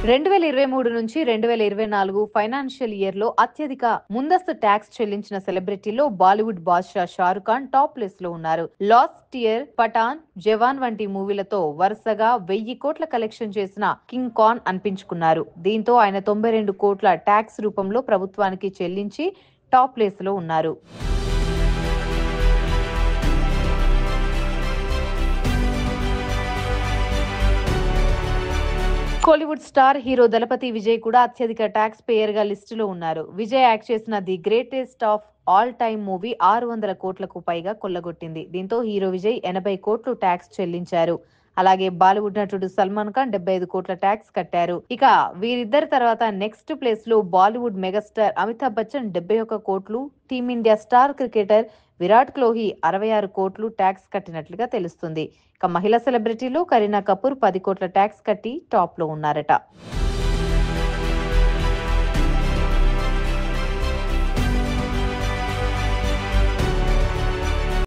2023 నుంచి 2024 financial year లో అత్యధిక ముందస్తు ట్యాక్స్ చెల్లించిన సెలబ్రిటీలో బాలీవుడ్ బాద్షా షారుఖ్ ఖాన్ టాప్ ప్లేస్ లో ఉన్నారు. లాస్ట్ ఇయర్ పఠాన్, జవాన్ వంటి మూవీలతో వరుసగా 1000 కోట్ల కలెక్షన్ చేసిన కింగ్ ఖాన్ అనిపించుకున్నారు. దీంతో ఆయన 92 కోట్ల ట్యాక్స్ రూపంలో ప్రభుత్వానికి చెల్లించి టాప్ ప్లేస్ లో ఉన్నారు. కోలీవుడ్ స్టార్ హీరో దళపతి విజయ్ కూడా అత్యధిక ట్యాక్స్ పేయర్ గా లిస్టులో ఉన్నారు. విజయ్ యాక్ట్ చేసిన the greatest of all time movie 600 కోట్లకు పైగా కొల్లగొట్టింది. దీంతో హీరో విజయ్ 80 కోట్లు ట్యాక్స్ చెల్లించారు. అలాగే బాలీవుడ్ నటుడు సల్మాన్ ఖాన్ 75 కోట్ల ట్యాక్స్ కట్టారు. ఇక వీరిద్దరి తర్వాత నెక్స్ట్ ప్లేస్ లో బాలీవుడ్ మెగాస్టార్ అమితాబ్ బచ్చన్ 71 కోట్లు, team India star cricketer Virat Kohli 66 కోట్లు ట్యాక్స్ కట్టినట్లుగా తెలుస్తుంది. ఇక మహిళా సెలబ్రిటీలో కరీనా కపూర్ 10 కోట్ల ట్యాక్స్ కట్టి టాప్ లో ఉన్నారట.